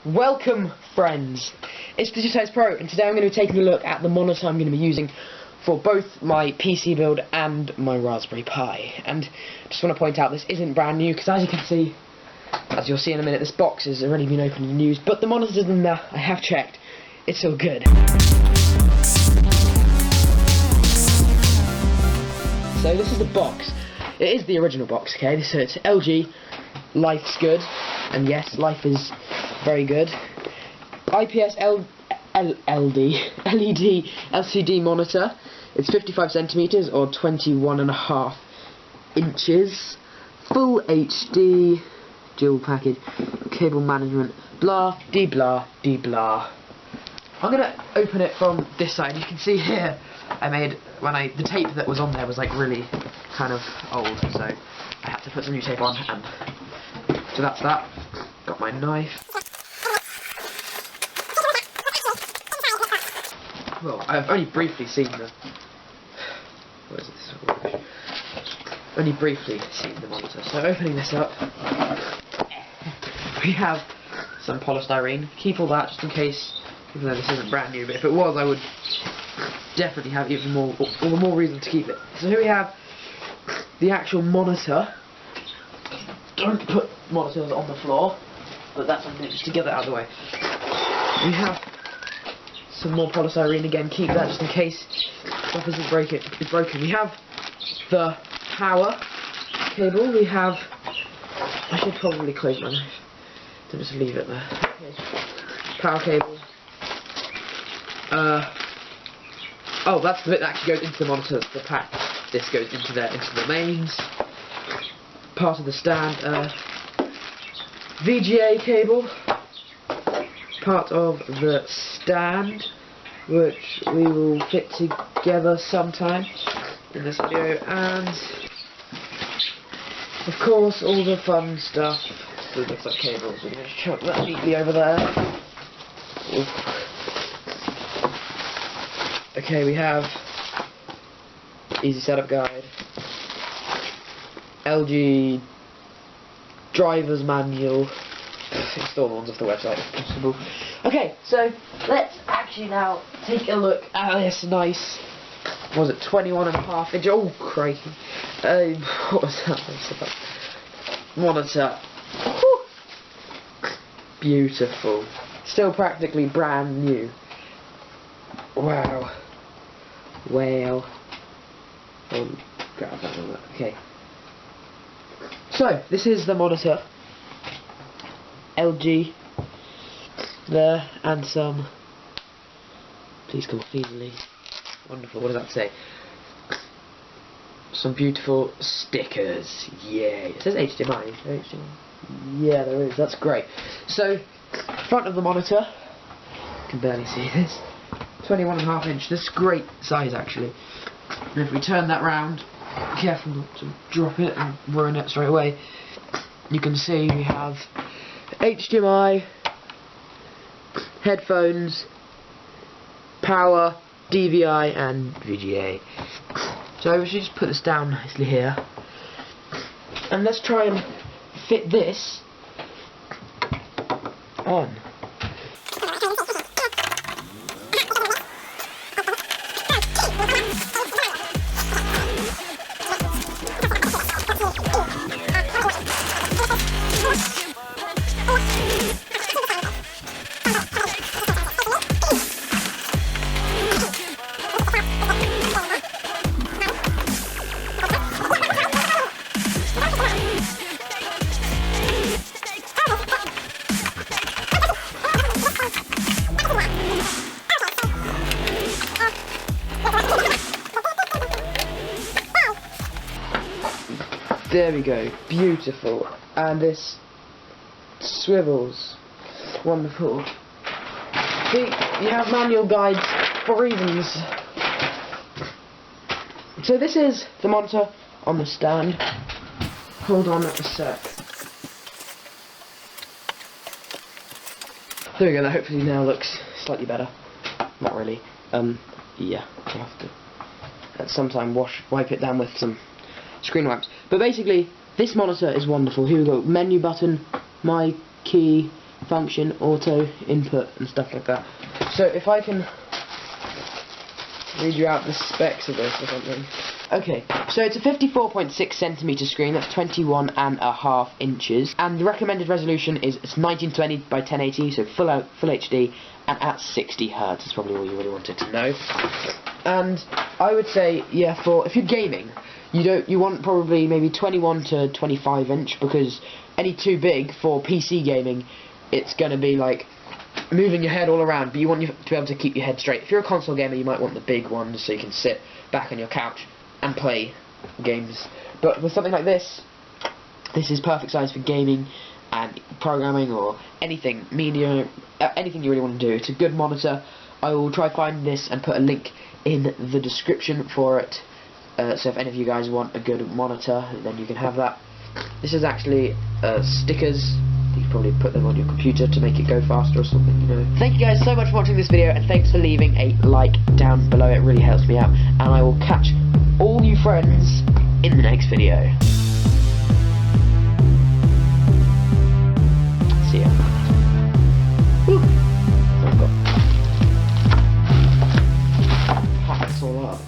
Welcome, friends. It's Digitize Pro, and today I'm going to be taking a look at the monitor I'm going to be using for both my PC build and my Raspberry Pi. And just want to point out, this isn't brand new, because as you can see, as you'll see in a minute, this box has already been opened and used, but the monitor's in there. I have checked. It's all good. So this is the box. It is the original box, okay? So it's LG, life's good, and yes, life is very good. IPS LED LCD monitor. It's 55 centimeters or 21.5 inches. Full HD, dual package, cable management, blah de blah de blah. I'm gonna open it from this side. You can see here, the tape that was on there was like really kind of old, so I had to put some new tape on, and so that's that. Got my knife. Well, I've only briefly seen the... What is it? Only briefly seen the monitor. So opening this up, we have some polystyrene. Keep all that just in case, even though this isn't brand new, but if it was, I would definitely have even more, all the more reason to keep it. So here we have the actual monitor. Don't put monitors on the floor, but that's something just to get that out of the way. We have some more polystyrene again, keep that just in case stuff isn't broken. We have the power cable, we have, I should probably close my knife, to just leave it there. Okay. Power cable. Oh, that's the bit that actually goes into the monitor, the pack. This goes into the mains. Part of the stand. VGA cable. Part of the stand, which we will fit together sometime in this video, and of course all the fun stuff that looks like cables. We're going to chuck that neatly over there. Oof. Okay, we have easy setup guide, LG driver's manual. Install the ones off the website if possible. Okay, so let's actually now take a look at this nice, what was it, 21.5 inch, oh crikey, what was that monitor. Whew. Beautiful, still practically brand new. Wow, well, grab that one. Okay, so this is the monitor. LG there, and some, please come off easily, wonderful, what does that say? Some beautiful stickers, yeah, it says HDMI, yeah there is, that's great. So, front of the monitor, you can barely see this, 21.5 inch, this is great size actually, and if we turn that round, careful not to drop it and ruin it straight away, you can see we have HDMI, headphones, power, DVI and VGA. So we should just put this down nicely here, and let's try and fit this on. There we go, beautiful, and this swivels, wonderful. See, you have manual guides for reasons. So this is the monitor on the stand. Hold on a sec. There we go, that hopefully now looks slightly better. Not really. Yeah, I'll have to at some time wipe it down with some screen wipes. But basically, this monitor is wonderful. Here we go, menu button, my key, function, auto input and stuff like that. So if I can read you out the specs of this or something. Okay, so it's a 54.6cm screen, that's 21.5 inches, and the recommended resolution is 1920 by 1080, so full HD, and at 60 Hz. That's probably all you really wanted to know. And I would say, yeah, for if you're gaming, you want probably maybe 21 to 25 inch, because any too big for PC gaming, it's going to be like moving your head all around, but you want to be able to keep your head straight. If you're a console gamer, you might want the big ones so you can sit back on your couch and play games. But with something like this is perfect size for gaming and programming or anything, media, anything you really want to do. It's a good monitor. I will try find this and put a link in the description for it. So if any of you guys want a good monitor, then you can have that. This is actually stickers. You can probably put them on your computer to make it go faster or something, you know. Thank you guys so much for watching this video, and thanks for leaving a like down below. It really helps me out, and I will catch all you friends in the next video. See ya. Woo. I've got packs all up.